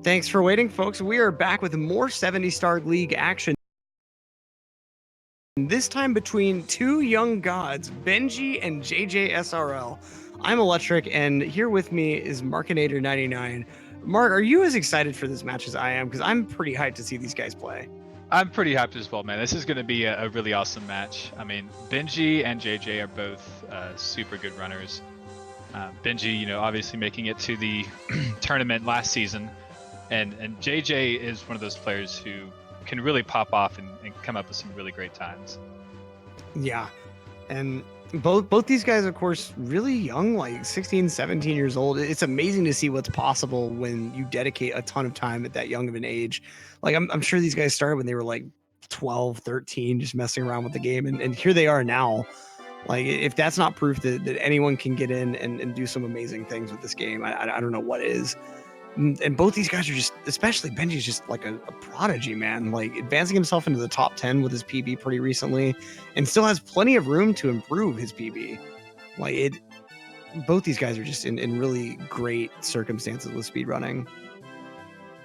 Thanks for waiting, folks. We are back with more 70-star league action. This time between two young gods, Benji and JJsrl. I'm Electric, and here with me is Markinator99. Mark, are you as excited for this match as I am? Because I'm pretty hyped to see these guys play. I'm pretty hyped as well, man. This is going to be a really awesome match. I mean, Benji and JJ are both super good runners. Benji, obviously making it to the tournament last season, and JJ is one of those players who can really pop off and come up with some really great times. Yeah, and both these guys, of course, really young, like 16, 17 years old. It's amazing to see what's possible when you dedicate a ton of time at that young of an age. Like, I'm sure these guys started when they were like 12, 13, just messing around with the game, and here they are now. Like, if that's not proof that anyone can get in and do some amazing things with this game, I don't know what is. And both these guys are just, especially Benji's just like a prodigy, man. Like, advancing himself into the top 10 with his PB pretty recently, and still has plenty of room to improve his PB. Like, both these guys are just in really great circumstances with speedrunning.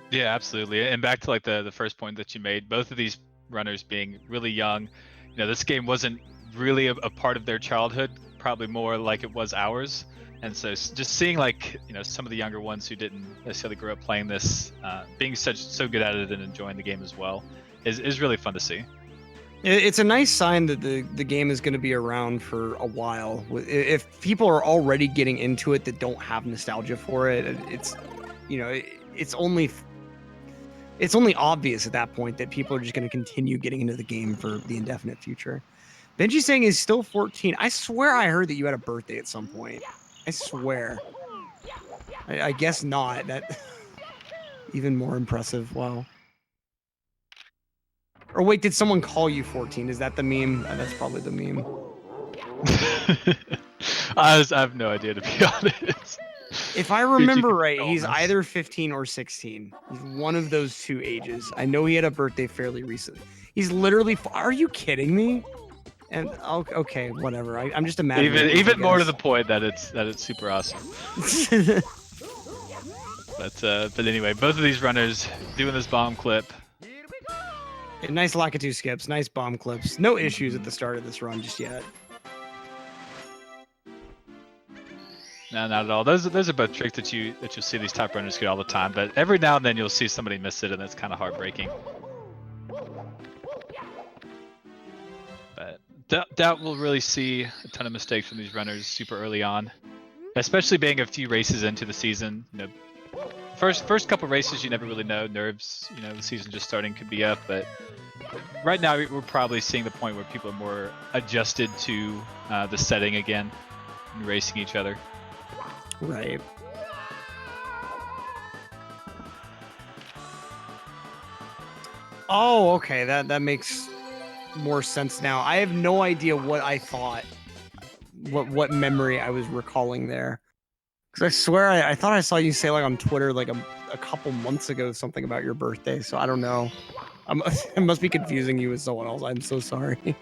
Yeah, absolutely. And back to like the first point that you made, both of these runners being really young. This game wasn't really a part of their childhood, probably more like it was ours. And so just seeing some of the younger ones who didn't necessarily grow up playing this, being so good at it and enjoying the game as well, is really fun to see. It's a nice sign that the game is going to be around for a while. If people are already getting into it that don't have nostalgia for it, it's only obvious at that point that people are just going to continue getting into the game for the indefinite future. Benji saying he's still 14. I swear I heard that you had a birthday at some point. I swear. I guess not. That even more impressive. Wow. Or wait, did someone call you 14? Is that the meme? That's probably the meme. I have no idea, to be honest. If I remember right, he's either 15 or 16. He's one of those two ages. I know he had a birthday fairly recently. He's literally. Are you kidding me? And okay, whatever. I'm just imagining. Even more to the point that it's super awesome. But anyway, both of these runners doing this bomb clip. Nice Lakitu skips, nice bomb clips. No issues at the start of this run just yet. No, not at all. Those are both tricks that you'll see these top runners get all the time. But every now and then you'll see somebody miss it, and that's kind of heartbreaking. Doubt we'll really see a ton of mistakes from these runners super early on, especially being a few races into the season. First couple races you never really know. Nerves, the season just starting could be up, but right now we're probably seeing the point where people are more adjusted to the setting again and racing each other. Right. Oh, okay. That makes more sense now. I have no idea what I thought, what memory I was recalling there, because I swear I thought I saw you say like on Twitter like a couple months ago something about your birthday. So I don't know. I must be confusing you with someone else. I'm so sorry.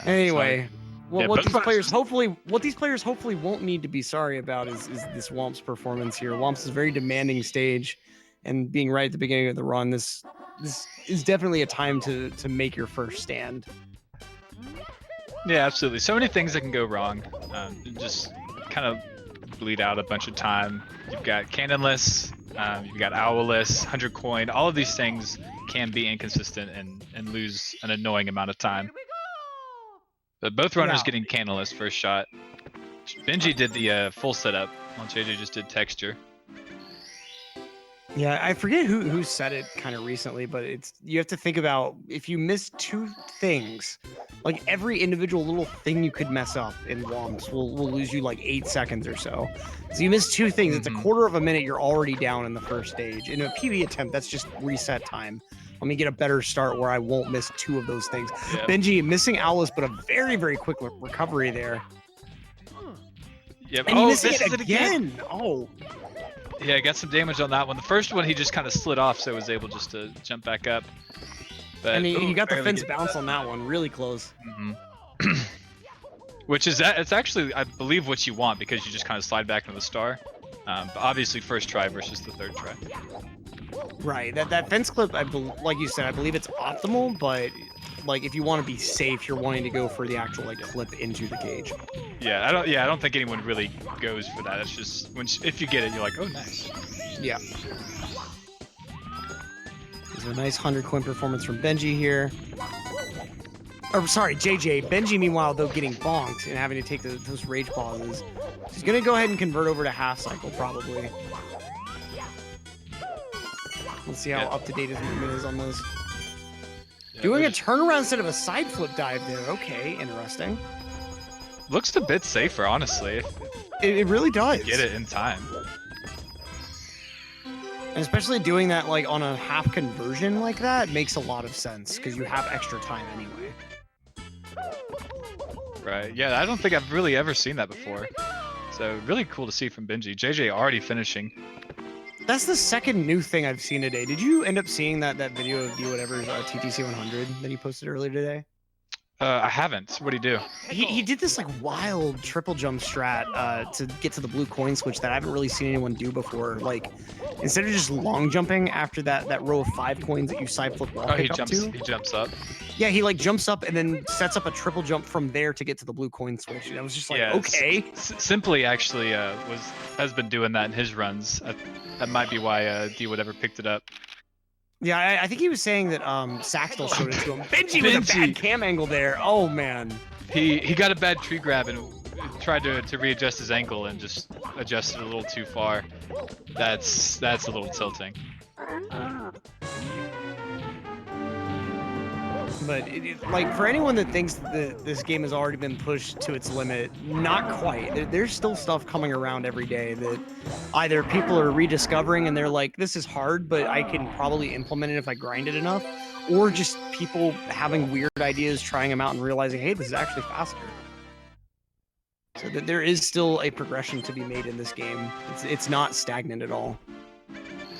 Anyway, what these players hopefully won't need to be sorry about is this Whomps performance here. Whomps is a very demanding stage, and being right at the beginning of the run, this is definitely a time to make your first stand. Yeah, absolutely. So many things that can go wrong. Just kind of bleed out a bunch of time. You've got cannonless, you've got owlless, 100 coin. All of these things can be inconsistent and lose an annoying amount of time. But both runners getting cannonless first shot. Benji did the full setup, while JJ just did texture. Yeah, I forget who said it kind of recently, but you have to think about if you miss two things, like every individual little thing you could mess up in Whomps will lose you like 8 seconds or so. So you miss two things, it's a quarter of a minute, you're already down in the first stage. In a PB attempt, that's just reset time. Let me get a better start where I won't miss two of those things. Yeah. Benji missing Owless, but a very, very quick recovery there. Yep. And he missing it again. Oh. Yeah, got some damage on that one. The first one, he just kind of slid off, so was able just to jump back up. But, and he got the fence bounce on that one, really close. Which is, it's actually, I believe, what you want, because you just kind of slide back into the star. But obviously first try versus the third try. Right. That fence clip, like you said, I believe it's optimal, but like if you want to be safe, you're wanting to go for the actual like clip into the cage. Yeah, I don't think anyone really goes for that. It's just if you get it, you're like, oh, nice. Yeah. There's a nice 100 coin performance from Benji here. Or sorry, JJ. Benji, meanwhile, though, getting bonked and having to take those rage pauses. He's gonna go ahead and convert over to half cycle, probably. Let's see how up to date his movement is on this. Yeah, doing a turnaround instead of a side flip dive there. Okay, interesting. Looks a bit safer, honestly. It really does. Get it in time. And especially doing that like on a half conversion like that makes a lot of sense because you have extra time anyway. Right. Yeah, I don't think I've really ever seen that before. So really cool to see from Benji. JJ already finishing. That's the second new thing I've seen today. Did you end up seeing that video of D whatever's TTC 100 that he posted earlier today? I haven't. What'd he do? He did this like wild triple jump strat to get to the blue coin switch that I haven't really seen anyone do before. Like instead of just long jumping after that row of 5 coins that you side flip wall pick up to. He jumps up. Yeah, he like jumps up and then sets up a triple jump from there to get to the blue coin switch. And I was just like, yeah, okay. Simply actually has been doing that in his runs. That might be why D whatever picked it up. Yeah, I think he was saying that Saxtel showed it to him. Benji with a bad cam angle there. Oh man. He got a bad tree grab and tried to readjust his ankle and just adjusted a little too far. That's a little tilting. But like for anyone that thinks that this game has already been pushed to its limit, not quite. There's still stuff coming around every day that either people are rediscovering and they're like, this is hard, but I can probably implement it if I grind it enough, or just people having weird ideas, trying them out and realizing, hey, this is actually faster. So that there is still a progression to be made in this game. It's not stagnant at all.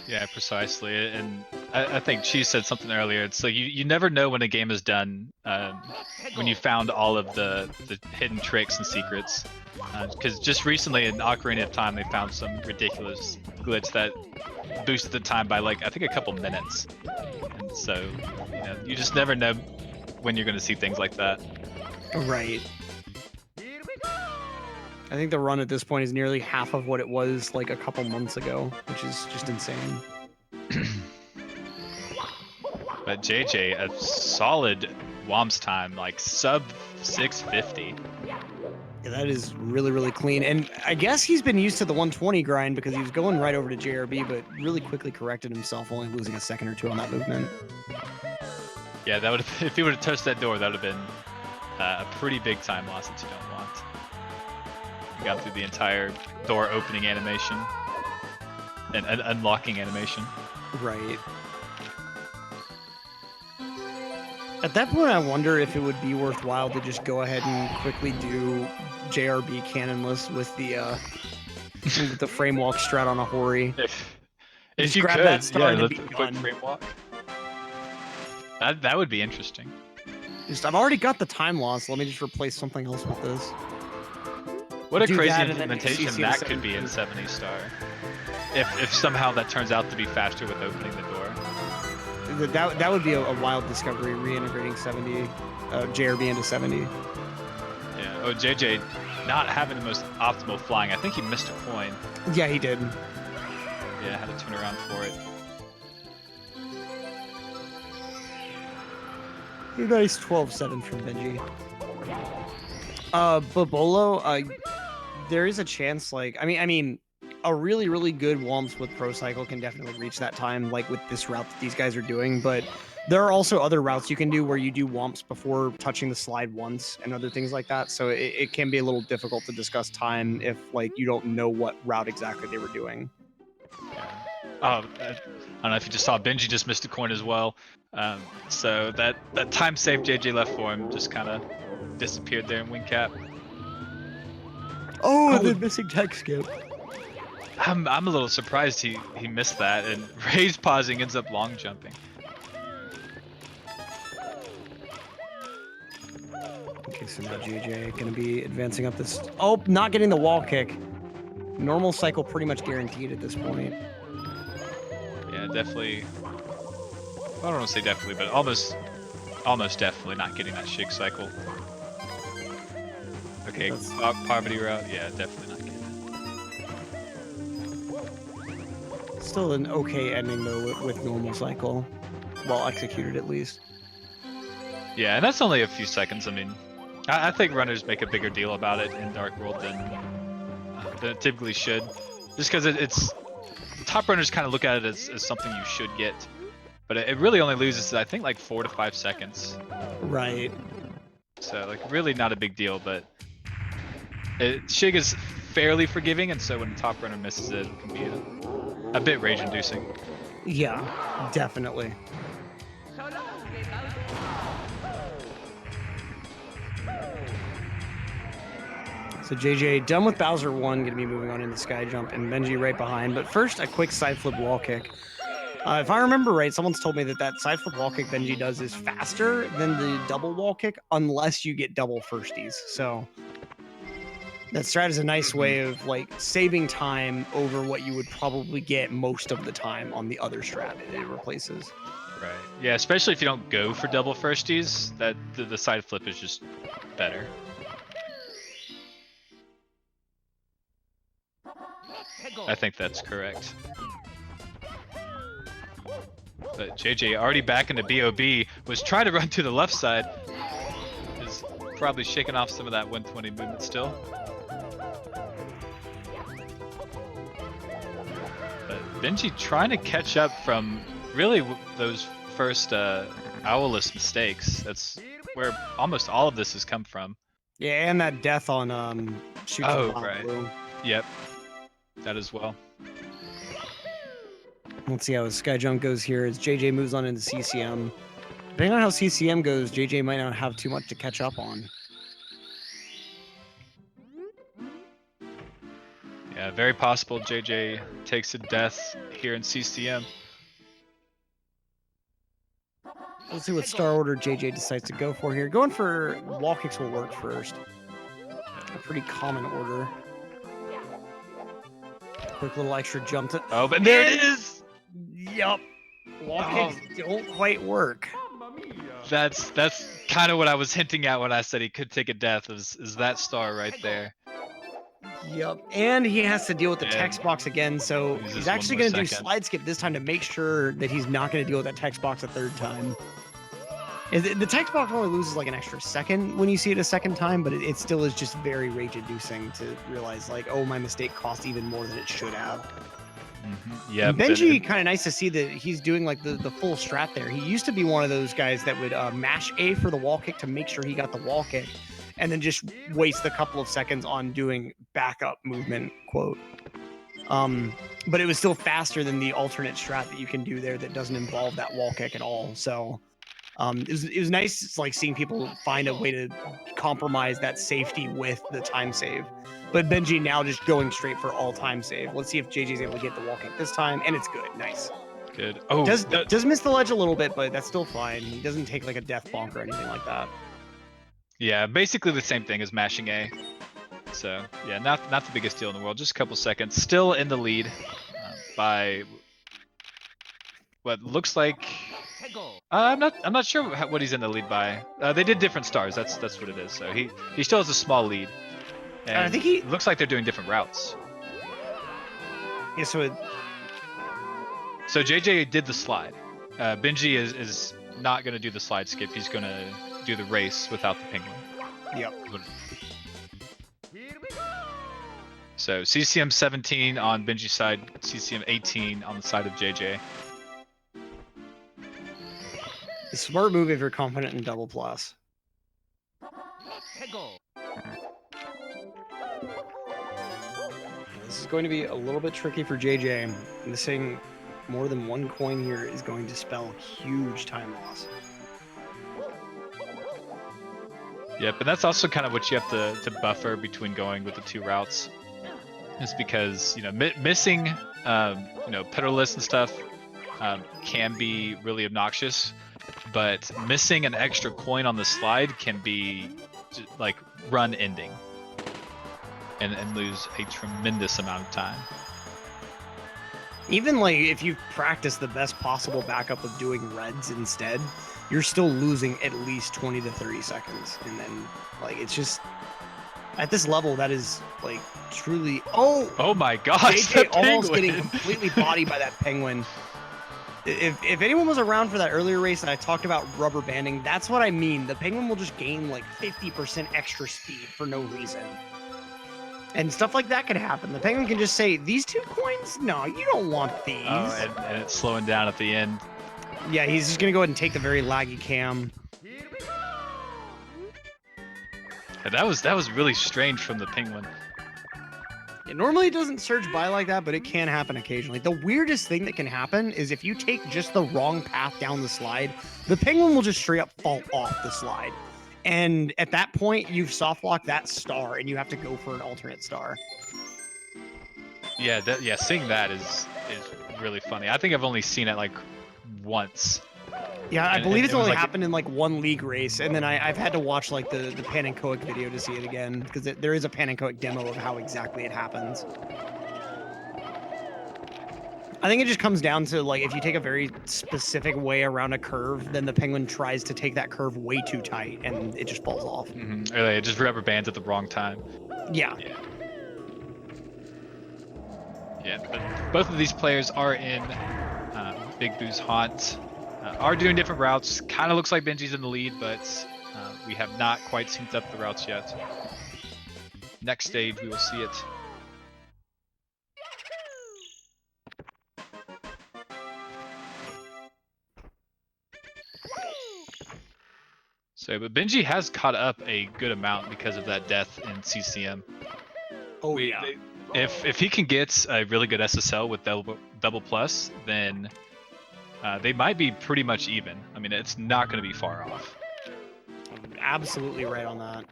Yeah, precisely. And I think she said something earlier. It's like you never know when a game is done when you found all of the hidden tricks and secrets. Because just recently in Ocarina of Time, they found some ridiculous glitch that boosted the time by like I think a couple minutes. And so you just never know when you're going to see things like that. Right. I think the run at this point is nearly half of what it was like a couple months ago, which is just insane. But JJ, a solid Whomps time, like sub 650. Yeah, that is really, really clean. And I guess he's been used to the 120 grind because he was going right over to JRB, but really quickly corrected himself, only losing a second or two on that movement. Yeah, that would if he would have touched that door, that would have been a pretty big time loss that you don't want. You got through the entire door opening animation and unlocking animation. Right. At that point, I wonder if it would be worthwhile to just go ahead and quickly do JRB cannonless with the frame walk strat on a Hori. If you grab could, that star yeah, and the be quick done. frame walk. That would be interesting. I've already got the time loss. Let me just replace something else with this. What a crazy implementation that could be in 70 Star. If somehow that turns out to be faster with opening the door. That would be a wild discovery, reintegrating JRB into 70. Yeah. Oh, JJ not having the most optimal flying. I think he missed a coin. Yeah, he did. Yeah, had to turn around for it. A nice 12-7 from Benji. Bobolo, there is a chance, like, I mean, a really, really good Whomps with Pro Cycle can definitely reach that time, like with this route that these guys are doing, but there are also other routes you can do where you do Whomps before touching the slide once and other things like that, so it can be a little difficult to discuss time if, like, you don't know what route exactly they were doing. Yeah. I don't know if you just saw Benji just missed a coin as well, so that time save JJ left for him just kind of disappeared there in wing cap. Oh, the missing tech skip. I'm a little surprised he missed that, and Ray's pausing ends up long jumping. Okay, so now JJ gonna be advancing up this. Oh, not getting the wall kick. Normal cycle pretty much guaranteed at this point. Yeah, definitely. I don't want to say definitely, but almost definitely not getting that shake cycle. Okay, poverty route. Yeah, definitely not getting it. Still an okay ending though with normal cycle, well executed at least. Yeah, and that's only a few seconds. I mean, I think runners make a bigger deal about it in Dark World than it typically should, just because it's top runners kind of look at it as something you should get, but it really only loses I think like 4 to 5 seconds. Right. So like really not a big deal, but Shig is fairly forgiving, and so when the top runner misses it, it can be a bit rage-inducing. Yeah, definitely. So JJ done with Bowser 1, going to be moving on into Sky Jump, and Benji right behind. But first, a quick side flip wall kick. If I remember right, someone's told me that side flip wall kick Benji does is faster than the double wall kick, unless you get double firsties. So that strat is a nice way of like saving time over what you would probably get most of the time on the other strat it replaces. Right. Yeah, especially if you don't go for double firsties, that the side flip is just better. I think that's correct. But JJ already back into BOB, was trying to run to the left side. Is probably shaking off some of that 120 movement still. But Benji trying to catch up from really those first Owless mistakes. That's where almost all of this has come from. Yeah, and that death on shoot. Oh, right. Blue. Yep. That as well. Let's see how his Sky Jump goes here as JJ moves on into CCM. Depending on how CCM goes, JJ might not have too much to catch up on. Yeah, very possible JJ takes a death here in CCM. Let's see what star order JJ decides to go for here. Going for wall kicks will work first. A pretty common order. Quick little extra jump to... Oh, but there it is! Yup. Wall kicks don't quite work. That's kind of what I was hinting at when I said he could take a death, is that star right there. Yep, and he has to deal with the text box again, so he's actually going to do slide skip this time to make sure that he's not going to deal with that text box a third time. The text box only loses like an extra second when you see it a second time, but it still is just very rage-inducing to realize like, oh, my mistake cost even more than it should have. Yeah, Benji, kind of nice to see that he's doing like the full strat there. He used to be one of those guys that would mash A for the wall kick to make sure he got the wall kick, and then just waste a couple of seconds on doing backup movement, quote. But it was still faster than the alternate strat that you can do there that doesn't involve that wall kick at all. So it was nice like seeing people find a way to compromise that safety with the time save. But Benji now just going straight for all time save. Let's see if JJ's able to get the wall kick this time, and it's good. Nice. Good. Oh, does miss the ledge a little bit, but that's still fine. He doesn't take like a death bonk or anything like that. Yeah, basically the same thing as mashing A. So yeah, not the biggest deal in the world. Just a couple seconds. Still in the lead by what looks like. I'm not sure what he's in the lead by. They did different stars. That's what it is. So he still has a small lead. And I think it looks like they're doing different routes. Yeah. So JJ did the slide. Benji is not gonna do the slide skip. He's gonna do the race without the penguin. Yep. So CCM 17 on Benji's side, CCM 18 on the side of JJ. A smart move if you're confident in double plus. This is going to be a little bit tricky for JJ. Missing more than one coin here is going to spell huge time loss. Yep, and that's also kind of what you have to buffer between going with the two routes. Is because, missing, pedalless and stuff can be really obnoxious, but missing an extra coin on the slide can be like run ending. and lose a tremendous amount of time. Even like if you practice the best possible backup of doing reds instead, you're still losing at least 20 to 30 seconds. And then like it's just at this level that is like truly oh my gosh, JJ almost getting completely bodied by that penguin. If anyone was around for that earlier race and I talked about rubber banding, that's what I mean. The penguin will just gain like 50% extra speed for no reason. And stuff like that could happen. The penguin can just say, these 2 coins? No, you don't want these. Oh, and it's slowing down at the end. Yeah, he's just going to go ahead and take the very laggy cam. And that was really strange from the penguin. It normally doesn't surge by like that, but it can happen occasionally. The weirdest thing that can happen is if you take just the wrong path down the slide, the penguin will just straight up fall off the slide. And at that point, you've soft locked that star, and you have to go for an alternate star. Yeah, seeing that is really funny. I think I've only seen it like once. Yeah, I believe it's only happened in like 1 league race, and then I've had to watch like the Pan and Coic video to see it again, because there is a Pan and Coic demo of how exactly it happens. I think it just comes down to like if you take a very specific way around a curve, then the penguin tries to take that curve way too tight, and it just falls off. Or like, it just rubber bands at the wrong time. Yeah. Yeah, but both of these players are in Big Boo's haunt. Are doing different routes. Kind of looks like Benji's in the lead, but we have not quite synced up the routes yet. Next stage, we will see it. So, but Benji has caught up a good amount because of that death in CCM. Oh yeah. If he can get a really good SSL with double plus, then they might be pretty much even. I mean, it's not going to be far off. Absolutely right on that.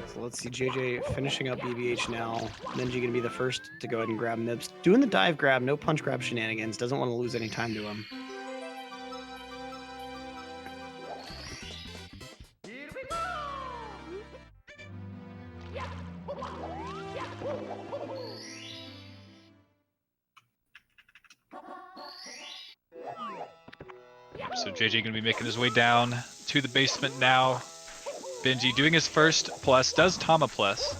So let's see JJ finishing up BBH now. Benji going to be the first to go ahead and grab Mips. Doing the dive grab, no punch grab shenanigans. Doesn't want to lose any time to him. So JJ going to be making his way down to the basement now. Benji doing his first plus, does Tama plus.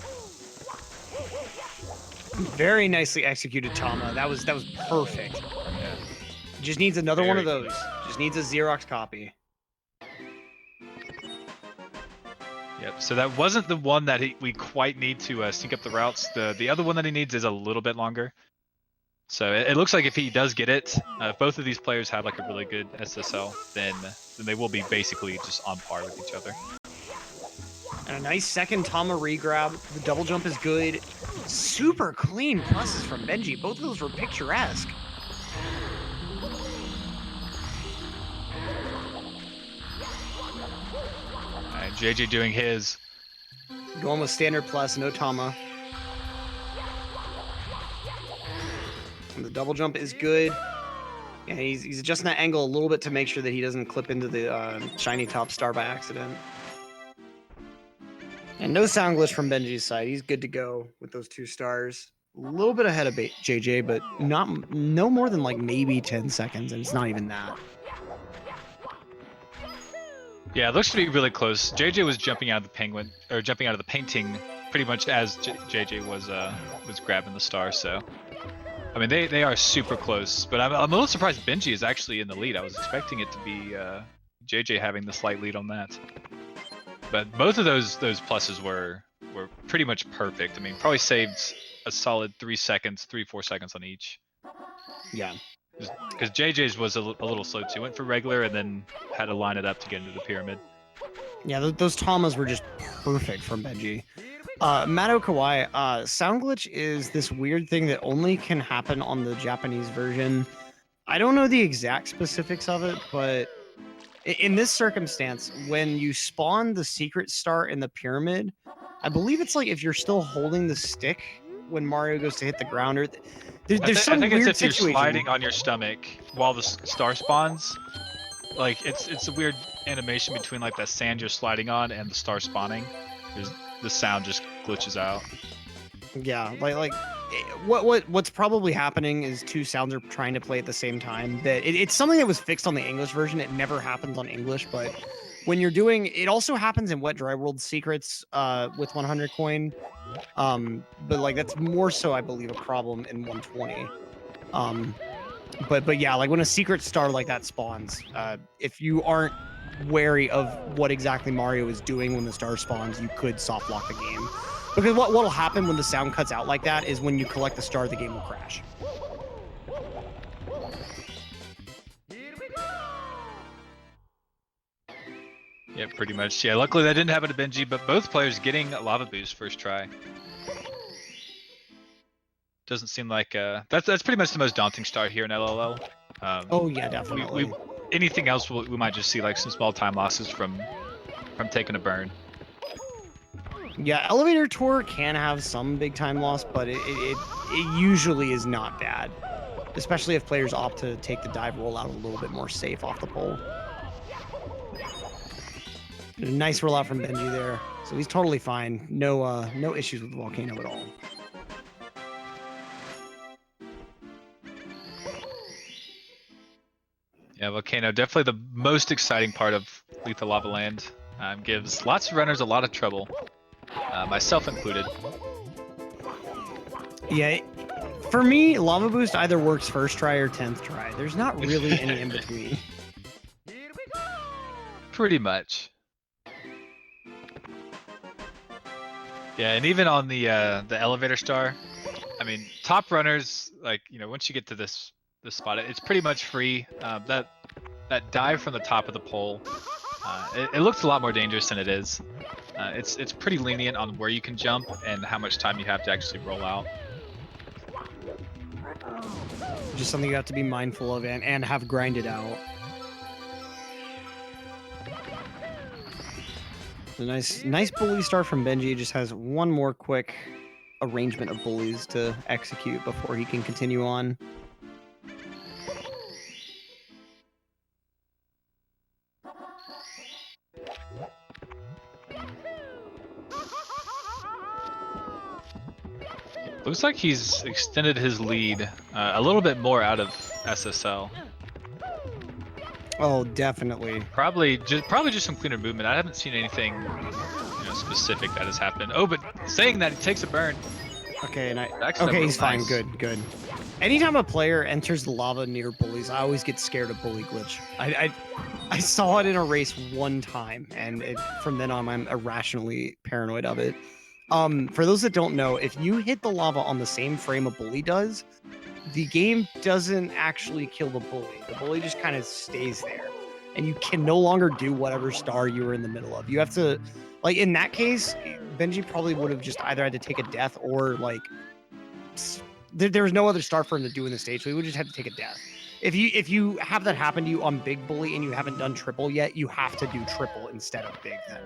Very nicely executed Tama. That was perfect. Yeah. Just needs another one of those. Just needs a Xerox copy. Yep, so that wasn't the one that we quite need to sync up the routes. The other one that he needs is a little bit longer. So it looks like if he does get it, if both of these players have like a really good SSL, then they will be basically just on par with each other. And a nice second Tama regrab. The double jump is good. Super clean pluses from Benji. Both of those were picturesque. Alright, JJ doing his. Going with standard plus, no Tama. And the double jump is good. Yeah, he's adjusting that angle a little bit to make sure that he doesn't clip into the shiny top star by accident. And no sound glitch from Benji's side. He's good to go with those 2 stars. A little bit ahead of JJ, but no more than like maybe 10 seconds, and it's not even that. Yeah, it looks to be really close. JJ was jumping out of the painting pretty much as JJ was grabbing the star, so I mean they are super close. But I'm a little surprised Benji is actually in the lead. I was expecting it to be JJ having the slight lead on that. But both of those pluses were pretty much perfect. I mean, probably saved a solid 3 seconds, 3-4 seconds on each. Yeah. Because JJ's was a little slow too. Went for regular and then had to line it up to get into the pyramid. Yeah, those Tamas were just perfect from Benji. Mato Kawai, sound glitch is this weird thing that only can happen on the Japanese version. I don't know the exact specifics of it, but in this circumstance, when you spawn the secret star in the pyramid, I believe it's like if you're still holding the stick when Mario goes to hit the ground, or there's some weird situation. I think it's if you're sliding on your stomach while the star spawns. Like it's a weird animation between like that sand you're sliding on and the star spawning. the sound just glitches out. Yeah, what's probably happening is two sounds are trying to play at the same time. That it's something that was fixed on the English version. It never happens on English, but when you're doing it, also happens in Wet Dry World Secrets with 100 coin. But like that's more so, I believe, a problem in 120. But yeah, like when a secret star like that spawns, if you aren't wary of what exactly Mario is doing when the star spawns, you could soft lock the game. Because what'll happen when the sound cuts out like that is when you collect the star, the game will crash. Yeah, pretty much. Yeah, luckily that didn't happen to Benji, but both players getting a lava boost first try. Doesn't seem like that's pretty much the most daunting star here in LLL. Oh yeah, definitely. Anything else we might just see like some small time losses from taking a burn. Yeah, elevator tour can have some big time loss, but it usually is not bad, especially if players opt to take the dive rollout a little bit more safe off the pole. Nice rollout from Benji there, so he's totally fine. No issues with the volcano at all. Yeah, volcano definitely the most exciting part of Lethal Lava Land. Gives lots of runners a lot of trouble. Myself included. Yeah, for me, Lava Boost either works first try or 10th try. There's not really any in between. Pretty much. Yeah, and even on the elevator star, I mean, top runners, like, you know, once you get to this spot, it's pretty much free. That dive from the top of the pole, it looks a lot more dangerous than it is. It's pretty lenient on where you can jump and how much time you have to actually roll out. Just something you have to be mindful of and have grinded out. A nice bully start from Benji. Just has one more quick arrangement of bullies to execute before he can continue on. Looks like he's extended his lead a little bit more out of SSL. Oh, definitely. Probably just some cleaner movement. I haven't seen anything, you know, specific that has happened. Oh, but saying that, he takes a burn. Okay, and okay, he's fine. Good. Anytime a player enters the lava near bullies, I always get scared of bully glitch. I saw it in a race one time, and from then on, I'm irrationally paranoid of it. For those that don't know, if you hit the lava on the same frame a bully does, the game doesn't actually kill the bully. The bully just kind of stays there, and you can no longer do whatever star you were in the middle of. You have to, like in that case, Benji probably would have just either had to take a death or like there was no other star for him to do in the stage, so he would just have to take a death. If you have that happen to you on big bully and you haven't done triple yet, you have to do triple instead of big then.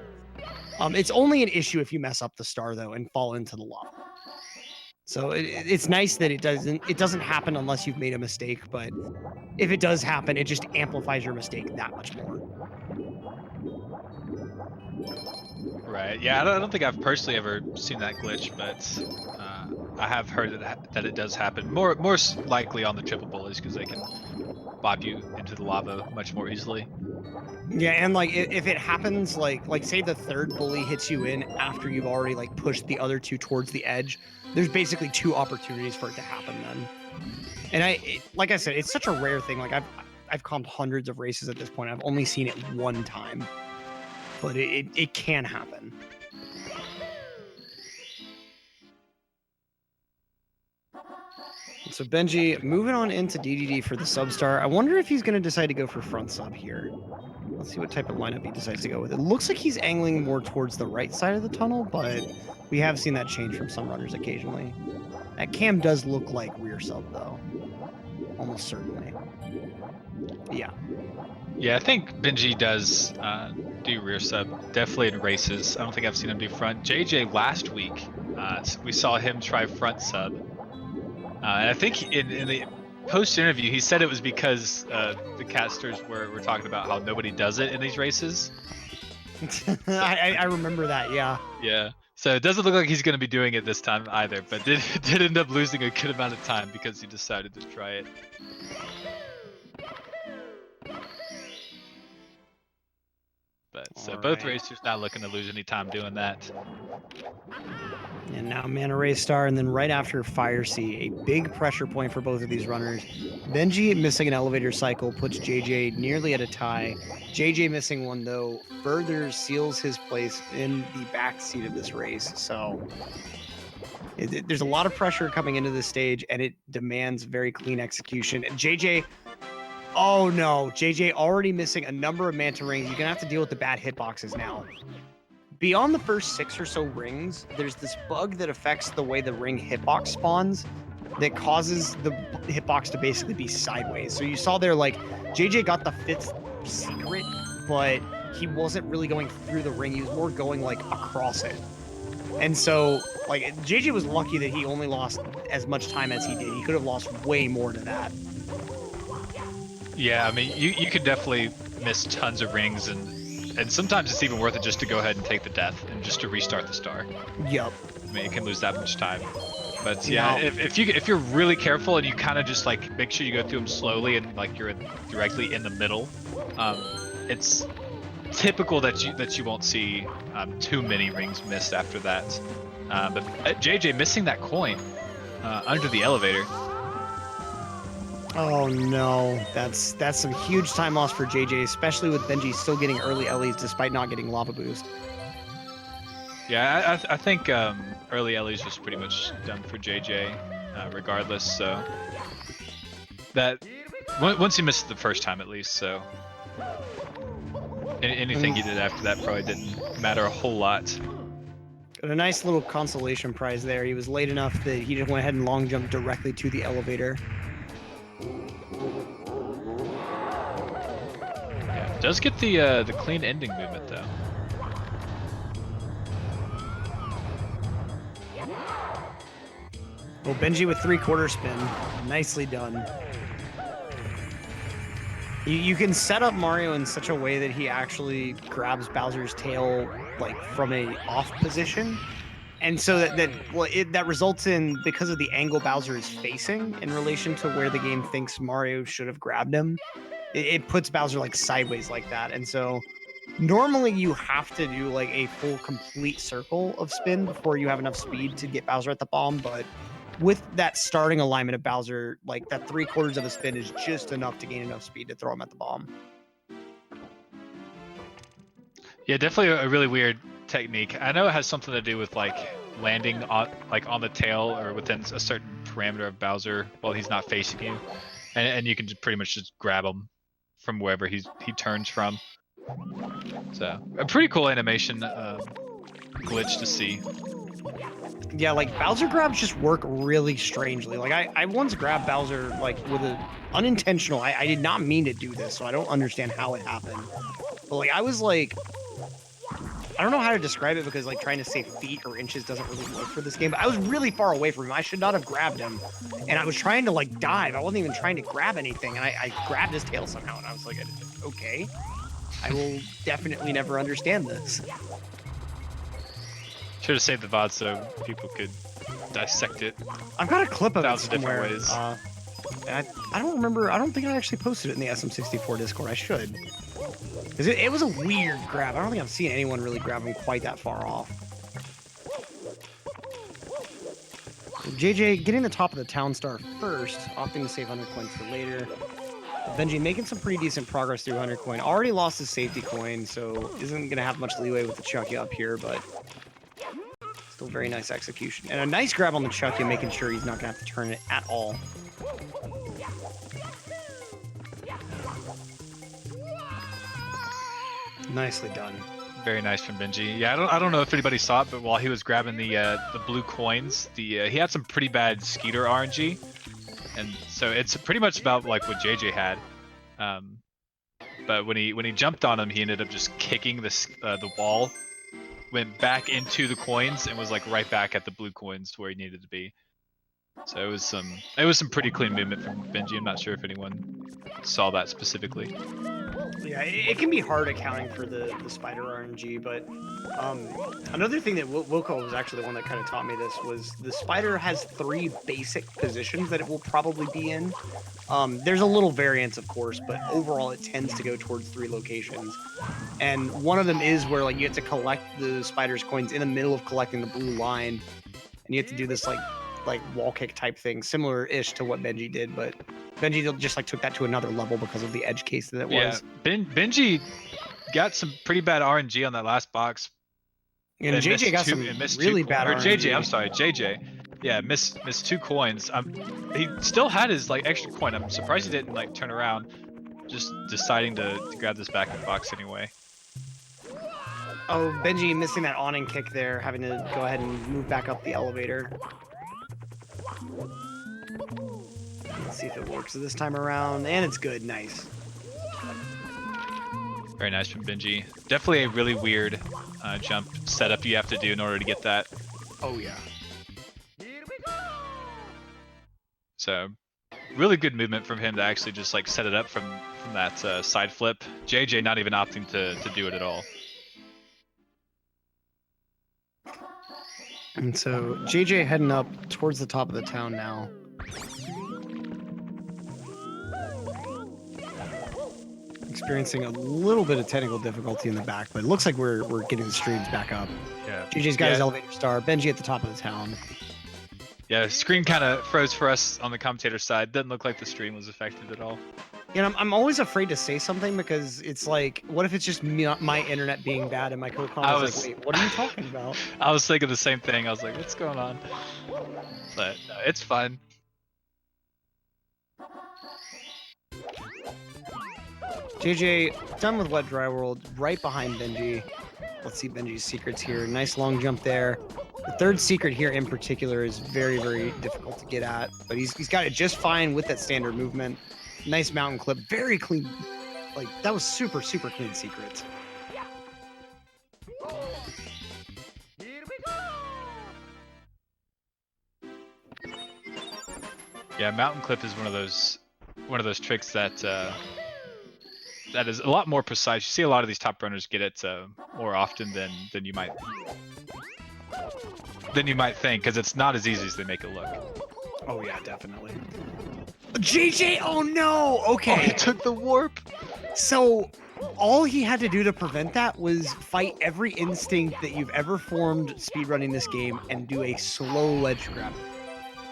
It's only an issue if you mess up the star though and fall into the lava. So it's nice that it doesn't happen unless you've made a mistake, but if it does happen, it just amplifies your mistake that much more. Right. Yeah, I don't think I've personally ever seen that glitch, but I have heard that it does happen. More likely on the triple bullies because they can bob you into the lava much more easily. Yeah, and like if it happens, like say the third bully hits you in after you've already like pushed the other two towards the edge, there's basically two opportunities for it to happen then. And like I said, it's such a rare thing. Like I've comped hundreds of races at this point. I've only seen it one time, but it can happen. So Benji moving on into DDD for the substar. I wonder if he's going to decide to go for front sub here. Let's see what type of lineup he decides to go with. It looks like he's angling more towards the right side of the tunnel, but we have seen that change from some runners occasionally. That cam does look like rear sub though. Almost certainly. Yeah. Yeah, I think Benji does do rear sub, definitely in races. I don't think I've seen him do front. JJ last week, we saw him try front sub. And I think in the post-interview, he said it was because the casters were talking about how nobody does it in these races. I remember that, yeah. Yeah. So it doesn't look like he's going to be doing it this time either, but did end up losing a good amount of time because he decided to try it. But so both racers not looking to lose any time doing that. And now Manta Ray Star, and then right after Fire Sea, a big pressure point for both of these runners. Benji missing an elevator cycle puts JJ nearly at a tie. JJ missing one, though, further seals his place in the back seat of this race. So there's a lot of pressure coming into this stage, and it demands very clean execution. And JJ, oh no, JJ already missing a number of Manta rings. You're going to have to deal with the bad hitboxes now. Beyond the first 6 or so rings, there's this bug that affects the way the ring hitbox spawns that causes the hitbox to basically be sideways. So you saw there, like, JJ got the 5th secret, but he wasn't really going through the ring. He was more going, like, across it. And so, like, JJ was lucky that he only lost as much time as he did. He could have lost way more to that. Yeah, I mean, you could definitely miss tons of rings, and sometimes it's even worth it just to go ahead and take the death and just to restart the star. Yep. I mean, you can lose that much time. But yeah, if you're really careful and you kind of just like make sure you go through them slowly and like you're directly in the middle, it's typical that you won't see too many rings missed after that. But JJ missing that coin under the elevator. Oh no, that's some huge time loss for JJ, especially with Benji still getting early Ellie's despite not getting lava boost. Yeah, I think early Ellie's was pretty much done for JJ, regardless. So that once he missed it the first time at least, so anything he did after that probably didn't matter a whole lot. Got a nice little consolation prize there. He was late enough that he just went ahead and long jumped directly to the elevator. Yeah, does get the clean ending movement though. Well, Benji with 3/4 spin, nicely done. You can set up Mario in such a way that he actually grabs Bowser's tail like from a off position, and so that results in, because of the angle Bowser is facing in relation to where the game thinks Mario should have grabbed him, it puts Bowser like sideways like that. And so normally you have to do like a full complete circle of spin before you have enough speed to get Bowser at the bomb, but with that starting alignment of Bowser, like that 3/4 of a spin is just enough to gain enough speed to throw him at the bomb. Yeah, definitely a really weird technique. I know it has something to do with like landing on the tail or within a certain parameter of Bowser while he's not facing you, and you can just pretty much just grab him from wherever he turns from. So a pretty cool animation glitch to see. Yeah, like Bowser grabs just work really strangely. Like I once grabbed Bowser like with a unintentional. I did not mean to do this, so I don't understand how it happened. But like I was like, I don't know how to describe it because like trying to say feet or inches doesn't really work for this game. But I was really far away from him. I should not have grabbed him, and I was trying to like dive. I wasn't even trying to grab anything, and I grabbed his tail somehow, and I was like, okay, I will definitely never understand this. Should have saved the VOD so people could dissect it. I've got a clip of it 1,000 somewhere. different ways. I don't remember. I don't think I actually posted it in the SM64 Discord. I should. Because it was a weird grab. I don't think I've seen anyone really grab him quite that far off. JJ getting the top of the town star first, opting to save 100 coins for later. Benji making some pretty decent progress through 100 coin. Already lost his safety coin, so isn't going to have much leeway with the Chucky up here, but still very nice execution. And a nice grab on the Chucky, making sure he's not going to have to turn it at all. Nicely done. Very nice from Benji. Yeah, I don't know if anybody saw it, but while he was grabbing the blue coins, he had some pretty bad Skeeter RNG, and so it's pretty much about like what JJ had. But when he jumped on him, he ended up just kicking the wall, went back into the coins, and was like right back at the blue coins where he needed to be. So it was some pretty clean movement from Benji. I'm not sure if anyone saw that specifically. Yeah, it can be hard accounting for the spider RNG, but another thing that Wilco was actually the one that kind of taught me this was the spider has 3 basic positions that it will probably be in. There's a little variance, of course, but overall it tends to go towards 3 locations. And one of them is where like you have to collect the spider's coins in the middle of collecting the blue line, and you have to do this like wall kick type thing, similar-ish to what Benji did, but Benji just like took that to another level because of the edge case that it was. Benji got some pretty bad RNG on that last box. And JJ got some really bad RNG. JJ, I'm sorry, JJ. Yeah, missed 2 coins. He still had his like extra coin. I'm surprised he didn't like turn around, just deciding to grab this back box anyway. Oh, Benji missing that awning kick there, having to go ahead and move back up the elevator. Let's see if it works this time around, and it's good. Nice. Very nice from Benji. Definitely a really weird jump setup you have to do in order to get that. Oh yeah. So, really good movement from him to actually just like set it up from that side flip. JJ not even opting to do it at all. And so JJ heading up towards the top of the town now. Experiencing a little bit of technical difficulty in the back, but it looks like we're getting the streams back up. Yeah. JJ's got his elevator star. Benji at the top of the town. Yeah, screen kind of froze for us on the commentator side. Doesn't look like the stream was affected at all. You know, I'm always afraid to say something because it's like, what if it's just me, my internet being bad and my co-con was like, wait, what are you talking about? I was thinking the same thing. I was like, what's going on? But no, it's fine. JJ done with Wet Dry World, right behind Benji. Let's see Benji's secrets here. Nice long jump there. The third secret here in particular is very, very difficult to get at, but he's got it just fine with that standard movement. Nice mountain clip, very clean. Like, that was super, super clean secrets. Yeah, mountain clip is one of those tricks that that is a lot more precise. You see a lot of these top runners get it more often than you might think, because it's not as easy as they make it look. Oh yeah, definitely. JJ, oh no! Okay. Oh, he took the warp. So all he had to do to prevent that was fight every instinct that you've ever formed speedrunning this game and do a slow ledge grab.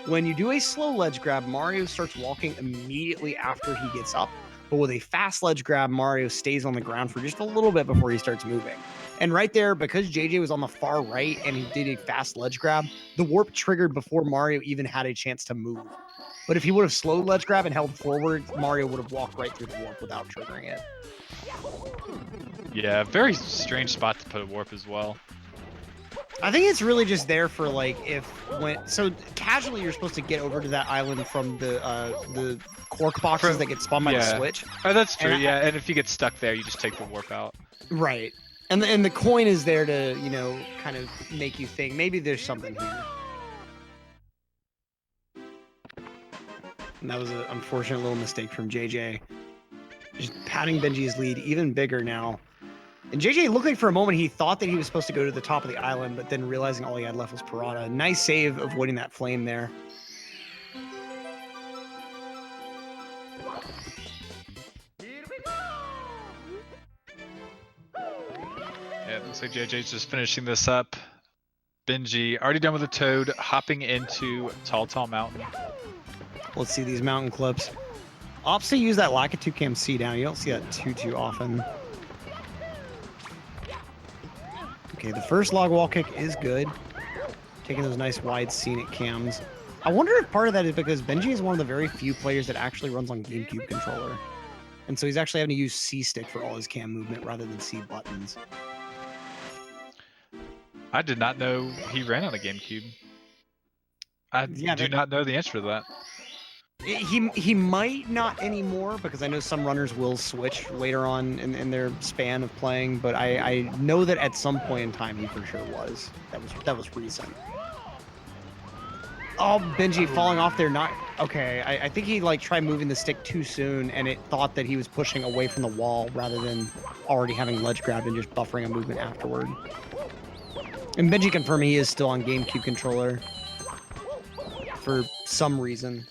When you do a slow ledge grab, Mario starts walking immediately after he gets up. But with a fast ledge grab, Mario stays on the ground for just a little bit before he starts moving. And right there, because JJ was on the far right and he did a fast ledge grab, the warp triggered before Mario even had a chance to move. But if he would have slowed ledge grab and held forward, Mario would have walked right through the warp without triggering it. Yeah, very strange spot to put a warp as well. I think it's really just there for like so casually you're supposed to get over to that island from the cork boxes that get spun by the switch. Oh, that's true. And if you get stuck there, you just take the warp out. Right. And the coin is there to, you know, kind of make you think maybe there's something here. And that was an unfortunate little mistake from JJ. Just patting Benji's lead even bigger now. And JJ looked like for a moment he thought that he was supposed to go to the top of the island, but then realizing all he had left was Piranha. Nice save avoiding that flame there. Yeah, it looks like JJ's just finishing this up. Benji already done with the Toad, hopping into Tall Mountain. Let's see these mountain clips. Opts to use that Lakitu Cam C down. You don't see that too often. Okay, the first log wall kick is good. Taking those nice wide scenic cams. I wonder if part of that is because Benji is one of the very few players that actually runs on GameCube controller. And so he's actually having to use C stick for all his cam movement rather than C buttons. I did not know he ran on a GameCube. I do not know the answer to that. He might not anymore, because I know some runners will switch later on in their span of playing, but I know that at some point in time he for sure was. That was recent. Oh, Benji falling off there. Not okay. I think he like tried moving the stick too soon, and it thought that he was pushing away from the wall rather than already having ledge grabbed and just buffering a movement afterward. And Benji confirming he is still on GameCube controller for some reason.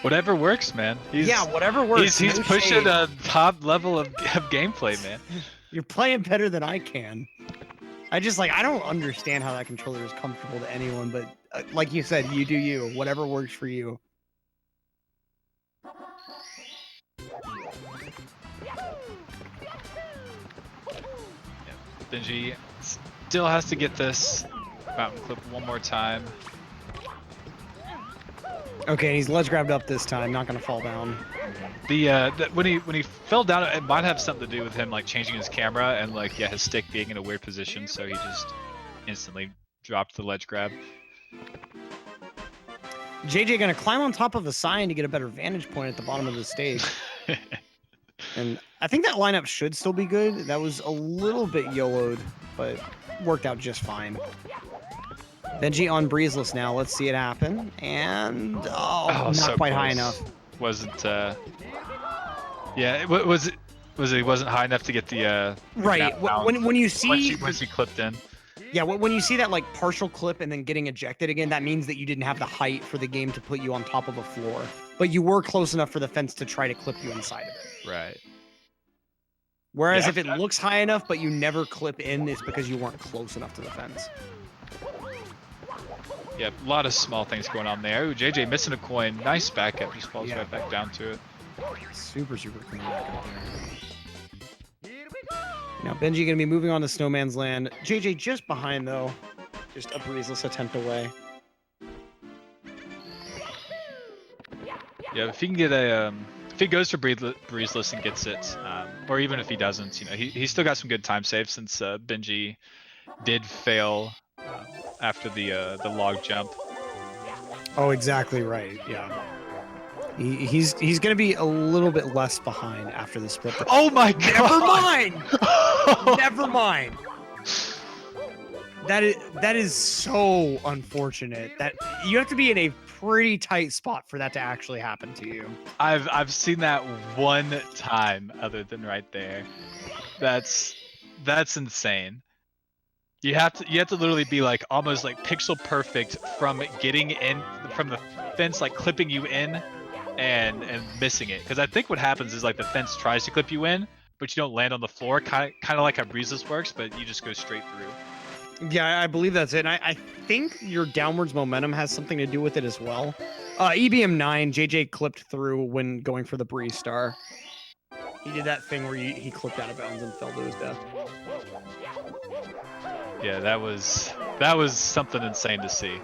Whatever works, man. Yeah, whatever works. He's No pushing shade. a top level of gameplay, man. You're playing better than I can. I don't understand how that controller is comfortable to anyone, but like you said, you do you. Whatever works for you. Benji still has to get this mountain clip one more time. Okay, and he's ledge grabbed up this time, not gonna fall down. When he fell down, it might have something to do with him like changing his camera and like his stick being in a weird position, so he just instantly dropped the ledge grab. JJ gonna climb on top of a sign to get a better vantage point at the bottom of the stage. And I think that lineup should still be good. That was a little bit YOLO'd, but worked out just fine. Benji on breezeless now. Let's see it happen. And not so quite close. high enough. Wasn't yeah, it wasn't high enough to get the right. When you see once he clipped in. Yeah, when you see that like partial clip and then getting ejected again, that means that you didn't have the height for the game to put you on top of a floor, but you were close enough for the fence to try to clip you inside of it. Right. Whereas if it looks high enough but you never clip in, it's because you weren't close enough to the fence. Yeah, a lot of small things going on there. Ooh, JJ missing a coin. Nice back up. Just falls right back down to it. Super clean back up there. Now Benji gonna be moving on to Snowman's Land. JJ just behind though. Just a breezeless attempt away. Yeah, if he can get a if he goes for breezeless and gets it, or even if he doesn't, he's still got some good time saves since Benji did fail after the log jump. Oh, exactly right. Yeah. He's gonna be a little bit less behind after the split. Oh my god! Never mind. Never mind. That is so unfortunate. That you have to be in a pretty tight spot for that to actually happen to you. I've seen that one time, other than right there. That's insane. You have to literally be like almost like pixel perfect from getting in from the fence, like clipping you in and missing it. Because I think what happens is like the fence tries to clip you in, but you don't land on the floor, kind of like how breezes works, but you just go straight through. Yeah, I believe that's it. And I think your downwards momentum has something to do with it as well. EBM 9, JJ clipped through when going for the breeze star. He did that thing where he clipped out of bounds and fell to his death. Yeah, that was something insane to see.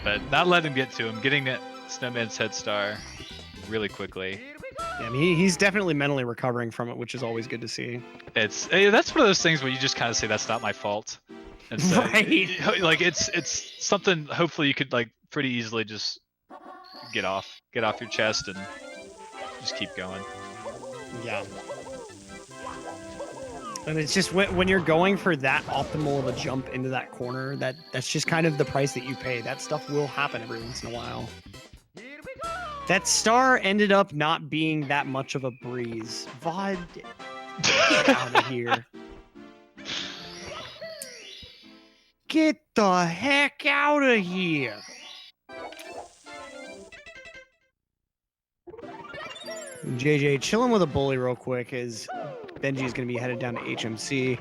But not letting him get to him, getting that Snowman's head star really quickly. Yeah, I mean, he's definitely mentally recovering from it, which is always good to see. That's one of those things where you just kind of say that's not my fault. And so, right. Like it's something. Hopefully, you could like pretty easily just get off your chest and just keep going. Yeah. And it's just when you're going for that optimal of a jump into that corner, that's just kind of the price that you pay. That stuff will happen every once in a while. That star ended up not being that much of a breeze. VOD, get out of here. Get the heck out of here. JJ chilling with a bully real quick as Benji is going to be headed down to HMC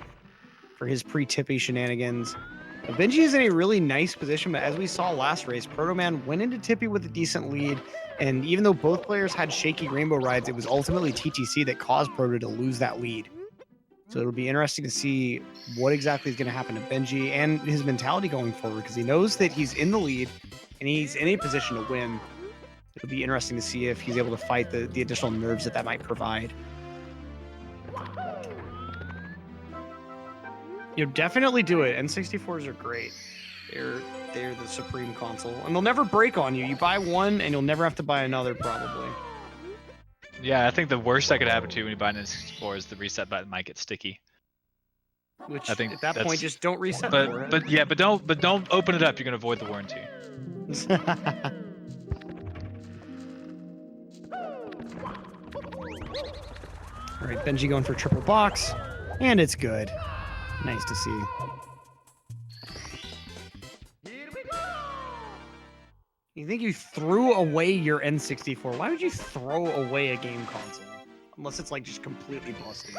for his pre-tippy shenanigans. But Benji is in a really nice position, but as we saw last race, Proto Man went into Tippy with a decent lead, and even though both players had shaky rainbow rides, it was ultimately TTC that caused Proto to lose that lead. So it'll be interesting to see what exactly is going to happen to Benji and his mentality going forward, because he knows that he's in the lead and he's in a position to win. It'll be interesting to see if he's able to fight the additional nerves that might provide. You definitely do it. N64s are great. They're the supreme console, and they'll never break on you. You buy one, and you'll never have to buy another, probably. Yeah, I think the worst that could happen to you when you buy an N64 is the reset button might get sticky. Which I think at that point, just don't reset for it. But don't open it up. You're gonna void the warranty. All right, Benji going for triple box, and it's good. Nice to see. You think you threw away your N64? Why would you throw away a game console? Unless it's like just completely busted.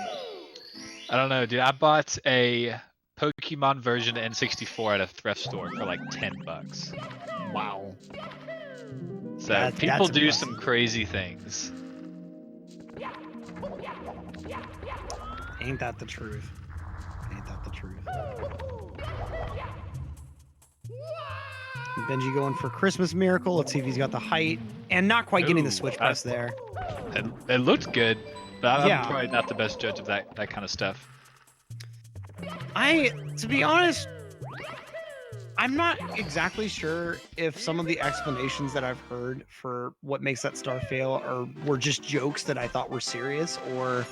I don't know, dude. I bought a Pokemon version of N64 at a thrift store for like $10. Wow. So people do impressive. some crazy things. Ain't that the truth? Ain't that the truth? Benji going for Christmas Miracle. Let's see if he's got the height. And not quite getting the switch press there. It looked good, but I'm Yeah. probably not the best judge of that kind of stuff. To be honest, I'm not exactly sure if some of the explanations that I've heard for what makes that star fail were just jokes that I thought were serious, or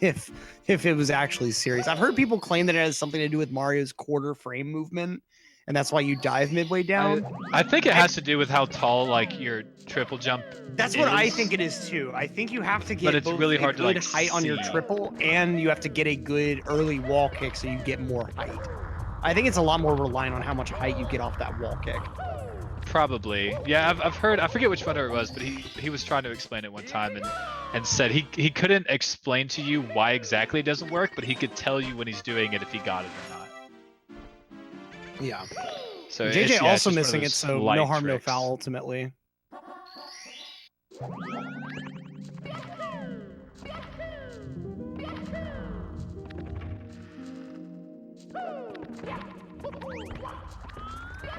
if it was actually serious. I've heard people claim that it has something to do with Mario's quarter frame movement, and that's why you dive midway down. I think it has to do with how tall like your triple jump That's what I think it is too. I think you have to get it's really hard a to, good like, height on your see. triple, and you have to get a good early wall kick so you get more height. I think it's a lot more reliant on how much height you get off that wall kick. Probably. Yeah, I've heard, I forget which runner it was, but he was trying to explain it one time and said he couldn't explain to you why exactly it doesn't work, but he could tell you when he's doing it if he got it or not. Yeah. So JJ also it's just missing one of it, those so light no harm, no tricks. foul ultimately.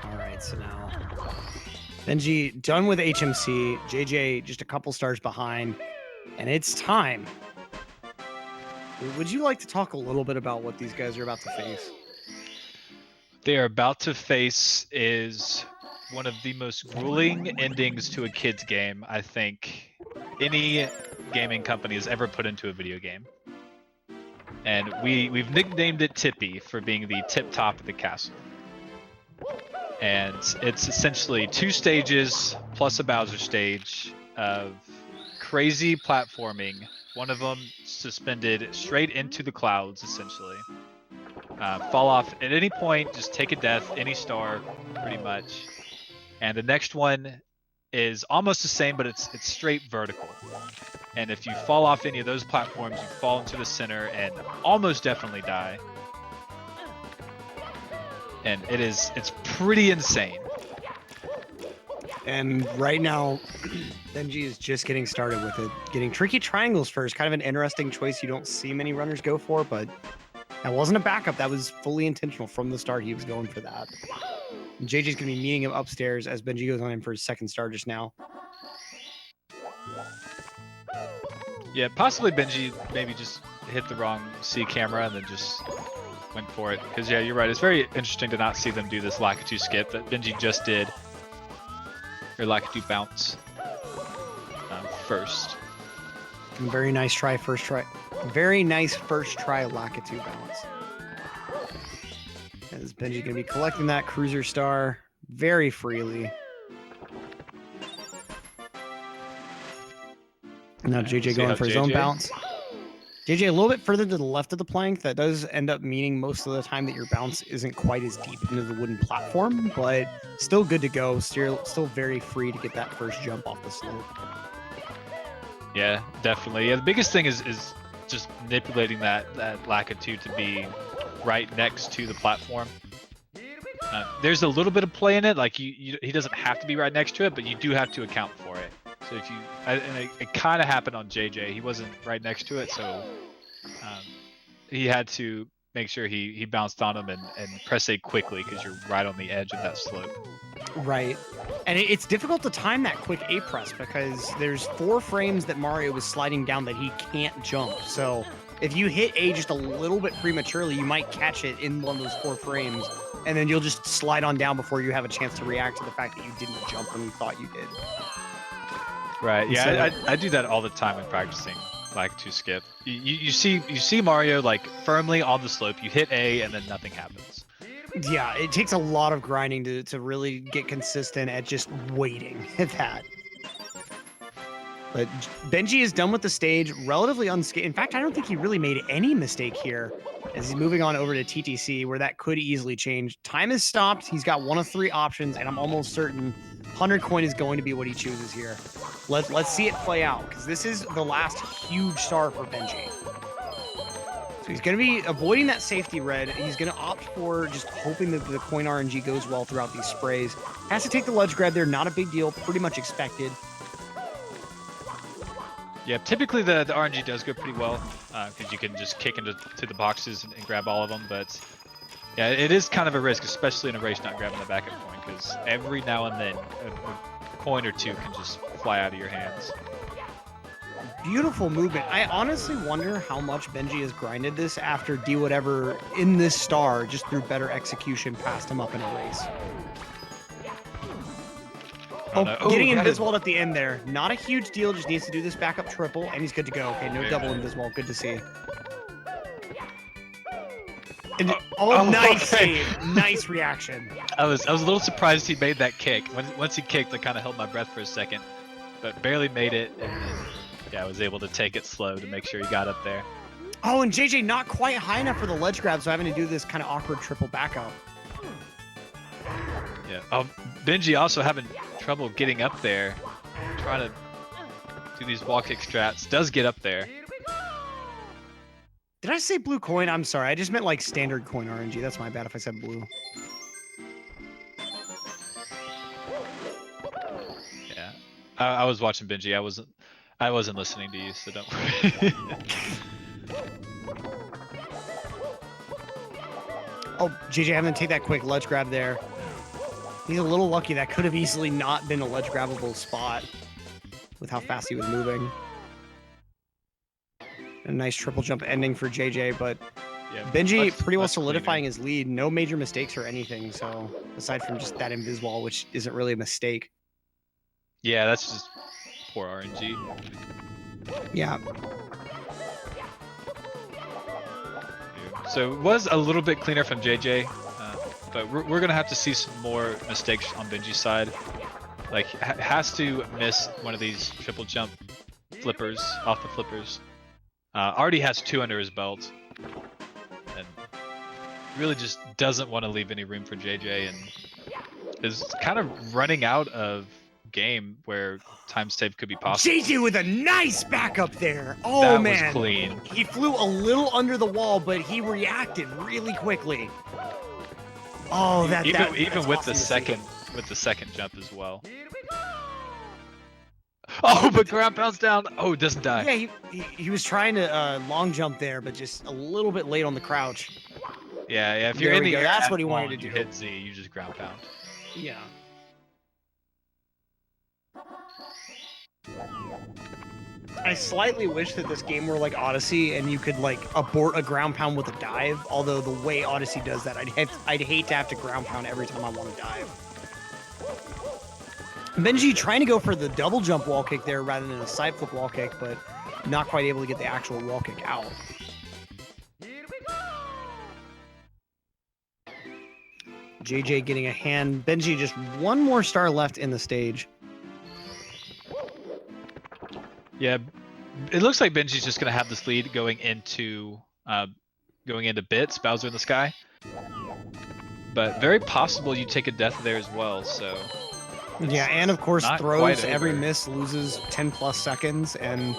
Alright, so now Benji done with HMC, JJ just a couple stars behind, and it's time. Would you like to talk a little bit about what these guys are about to face? They are about to face is one of the most grueling endings to a kid's game I think any gaming company has ever put into a video game. And we've nicknamed it Tippy for being the tip top of the castle. And it's essentially 2 stages plus a Bowser stage of crazy platforming. One of them suspended straight into the clouds, essentially. Fall off at any point, just take a death, any star, pretty much. And the next one is almost the same, but it's straight vertical. And if you fall off any of those platforms, you fall into the center and almost definitely die. And it's pretty insane. And right now, Benji is just getting started with it. Getting tricky triangles first, kind of an interesting choice you don't see many runners go for, but that wasn't a backup. That was fully intentional from the start. He was going for that. And JJ's going to be meeting him upstairs as Benji goes on in for his second star just now. Yeah, possibly Benji maybe just hit the wrong C camera and then just went for it. Because yeah, you're right. It's very interesting to not see them do this Lakitu skip that Benji just did. Or Lakitu bounce first. Very nice try, first try. Very nice first try Lakitu bounce. As Benji going to be collecting that cruiser star very freely. Now JJ going for his own bounce. JJ a little bit further to the left of the plank. That does end up meaning most of the time that your bounce isn't quite as deep into the wooden platform, but still good to go. Still very free to get that first jump off the slope. Yeah, definitely. Yeah, the biggest thing is just manipulating that Lakitu to be right next to the platform. There's a little bit of play in it, like he doesn't have to be right next to it, but you do have to account for it. So if you, and it kind of happened on JJ. He wasn't right next to it, so he had to make sure he bounced on him and press A quickly because you're right on the edge of that slope. Right. And it's difficult to time that quick A press because there's 4 frames that Mario is sliding down that he can't jump. So if you hit A just a little bit prematurely, you might catch it in one of those 4 frames, and then you'll just slide on down before you have a chance to react to the fact that you didn't jump when you thought you did. Right. Yeah, So, I do that all the time in practicing. like to skip. You see Mario like firmly on the slope. You hit A and then nothing happens. Yeah, it takes a lot of grinding to really get consistent at just waiting at that. But Benji is done with the stage, relatively unscathed. In fact, I don't think he really made any mistake here as he's moving on over to TTC, where that could easily change. Time is stopped. He's got one of 3 options, and I'm almost certain 100 coin is going to be what he chooses here. Let's see it play out, because this is the last huge star for Benji. So he's going to be avoiding that safety red. He's going to opt for just hoping that the coin RNG goes well throughout these sprays. Has to take the ledge grab there. Not a big deal. Pretty much expected. Yeah, typically the RNG does go pretty well because you can just kick into the boxes and grab all of them. But yeah, it is kind of a risk, especially in a race, not grabbing the backup coin, because every now and then a coin or two can just fly out of your hands. Beautiful movement. I honestly wonder how much Benji has grinded this after do whatever in this star just through better execution passed him up in a race. Getting invisible at the end there. Not a huge deal, just needs to do this backup triple and he's good to go. Okay, no double invisible. Good to see. And, nice save. Nice reaction. I was a little surprised he made that kick. Once he kicked, I kind of held my breath for a second, but barely made it. And then, yeah, I was able to take it slow to make sure he got up there. Oh, and JJ not quite high enough for the ledge grab, so having to do this kind of awkward triple backup. Yeah. Benji also having trouble getting up there, trying to do these wall kick strats. Does get up there. Did I say blue coin? I'm sorry. I just meant like standard coin RNG. That's my bad if I said blue. Yeah. I was watching Benji. I wasn't listening to you, so don't worry. Oh, JJ having to take that quick ledge grab there. He's a little lucky. That could have easily not been a ledge grabbable spot with how fast he was moving. A nice triple jump ending for JJ, but yeah, Benji pretty well solidifying his lead. No major mistakes or anything. So aside from just that invis wall, which isn't really a mistake. Yeah, that's just poor RNG. Yeah. So it was a little bit cleaner from JJ, but we're gonna have to see some more mistakes on Benji's side. Like has to miss one of these triple jump flippers off the flippers. Already has 2 under his belt, and really just doesn't want to leave any room for JJ, and is kind of running out of game where time save could be possible. JJ with a nice backup there. Oh that man, was clean. He flew a little under the wall, but he reacted really quickly. Oh, even with the second jump as well. Oh, but ground pounds down. Oh, it doesn't die. Yeah, he was trying to long jump there, but just a little bit late on the crouch. Yeah. If you're in the air, that's what he wanted to do. You hit Z, you just ground pound. Yeah. I slightly wish that this game were like Odyssey and you could like abort a ground pound with a dive. Although the way Odyssey does that, I'd hate to have to ground pound every time I want to dive. Benji trying to go for the double jump wall kick there rather than a side flip wall kick, but not quite able to get the actual wall kick out. JJ getting a hand. Benji just one more star left in the stage. Yeah, it looks like Benji's just gonna have this lead going into bits, Bowser in the sky. But very possible you take a death there as well, so. Yeah, and of course throws, every miss loses 10 plus seconds, and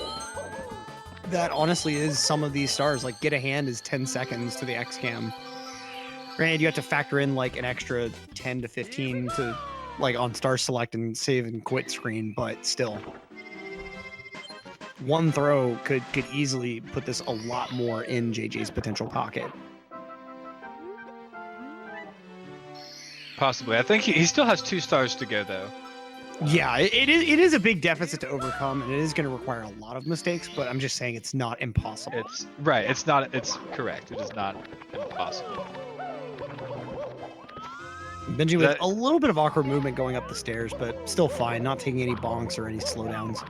that honestly is some of these stars. Like get a hand is 10 seconds to the X cam. Granted, you have to factor in like an extra 10 to 15 to like on star select and save and quit screen, but still. One throw could easily put this a lot more in JJ's potential pocket. Possibly. I think he still has 2 stars to go, though. Yeah, it is a big deficit to overcome, and it is going to require a lot of mistakes, but I'm just saying it's not impossible. It's right. It's not. It's correct. It is not impossible. Benji with a little bit of awkward movement going up the stairs, but still fine. Not taking any bonks or any slowdowns.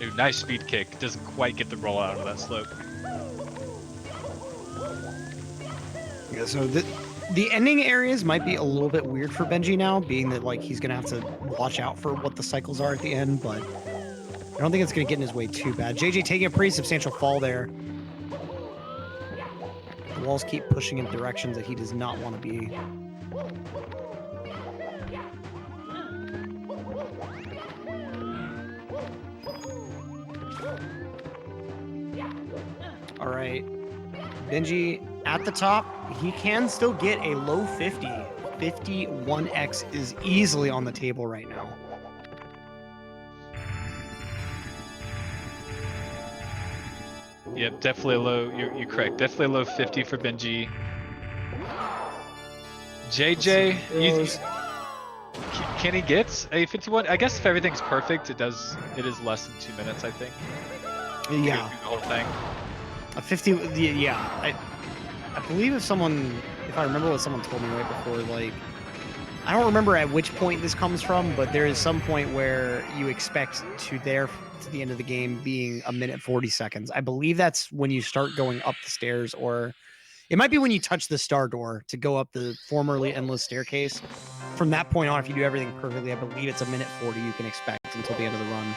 Ooh, nice speed kick. Doesn't quite get the roll out of that slope. Yeah, so the ending areas might be a little bit weird for Benji now, being that like he's gonna have to watch out for what the cycles are at the end, but I don't think it's gonna get in his way too bad. JJ taking a pretty substantial fall there. The walls keep pushing in directions that he does not want to be. All right, Benji at the top. He can still get a low 50. 51x is easily on the table right now. Yep, definitely a low. You're correct. Definitely a low 50 for Benji. JJ, can he get a 51? I guess if everything's perfect, it is less than 2 minutes, I think. Yeah. The whole thing. A 50. Yeah. I believe if I remember what someone told me right before, like, I don't remember at which point this comes from, but there is some point where you expect to the end of the game being 1 minute 40 seconds. I believe that's when you start going up the stairs, or it might be when you touch the star door to go up the formerly endless staircase. From that point on, if you do everything perfectly, I believe it's 1 minute 40 you can expect until the end of the run.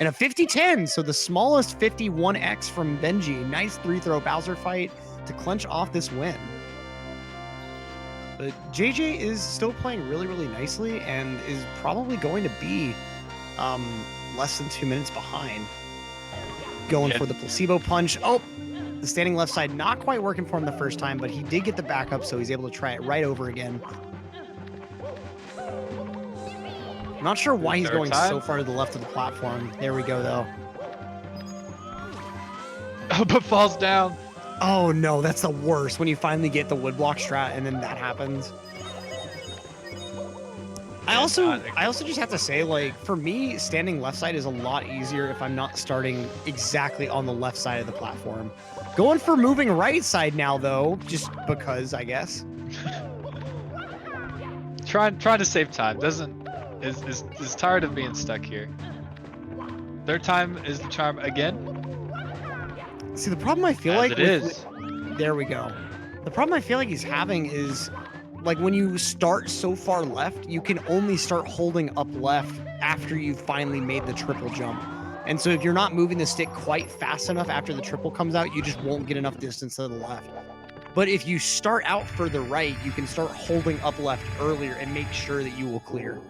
And a 50-10, so the smallest 51x from Benji. Nice 3-throw Bowser fight to clinch off this win. But JJ is still playing really, really nicely and is probably going to be less than 2 minutes behind. Going for the placebo punch. Oh, the standing left side not quite working for him the first time, but he did get the backup, so he's able to try it right over again. Not sure why he's going so far to the left of the platform. There we go, though. Oh, but falls down. Oh no, that's the worst when you finally get the woodblock strat and then that happens. I also just have to say, like, for me, standing left side is a lot easier if I'm not starting exactly on the left side of the platform. Going for moving right side now, though, just because, I guess. Trying to save time is tired of being stuck here. Third time is the charm again. See, the problem I feel like there we go. The problem I feel like he's having is, like, when you start so far left, you can only start holding up left after you've finally made the triple jump. And so if you're not moving the stick quite fast enough after the triple comes out, you just won't get enough distance to the left. But if you start out further right, you can start holding up left earlier and make sure that you will clear.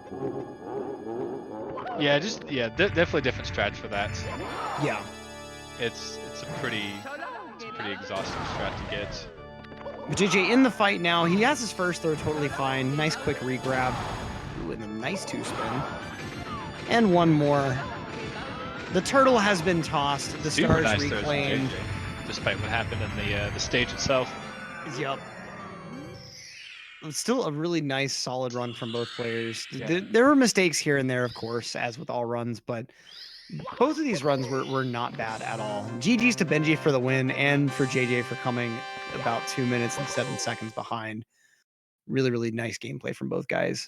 Yeah, definitely different strat for that. Yeah. It's a pretty exhausting strat to get. But JJ in the fight now. He has his first throw totally fine. Nice quick regrab. Ooh, and a nice 2-spin. And one more. The turtle has been tossed. The stars reclaimed. Despite what happened in the stage itself. Yep. It's still a really nice, solid run from both players. Yeah. There were mistakes here and there, of course, as with all runs, but both of these runs were not bad at all. GG's to Benji for the win and for JJ for coming about 2 minutes and 7 seconds behind. Really, really nice gameplay from both guys.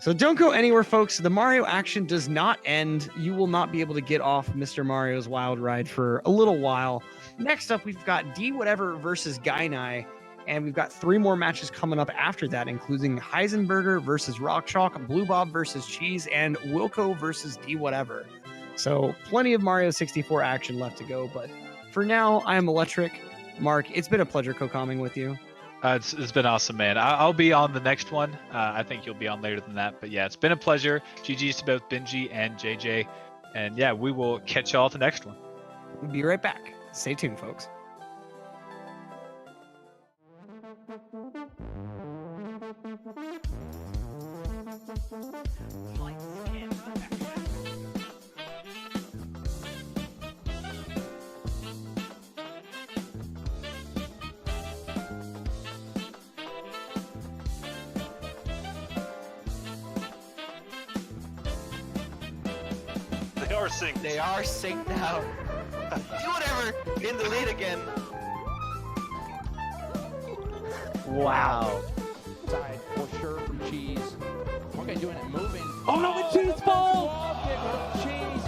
So don't go anywhere, folks. The Mario action does not end. You will not be able to get off Mr. Mario's Wild Ride for a little while. Next up, we've got D Whatever versus Gainai, and we've got 3 more matches coming up after that, including Heisenberger versus Rockshock, Blue Bob versus Cheese, and Wilco versus D Whatever. So plenty of Mario 64 action left to go, but for now, I am Electric. Mark, it's been a pleasure co-comming with you. It's been awesome, man. I'll be on the next one. I think you'll be on later than that. But yeah, it's been a pleasure. GG's to both Benji and JJ. And yeah, we will catch y'all at the next one. We'll be right back. Stay tuned, folks. They are synced now. Do whatever in the lead again. Wow. Side for sure from Cheese. Okay, doing it moving. Oh no, the Cheese falls! Cheese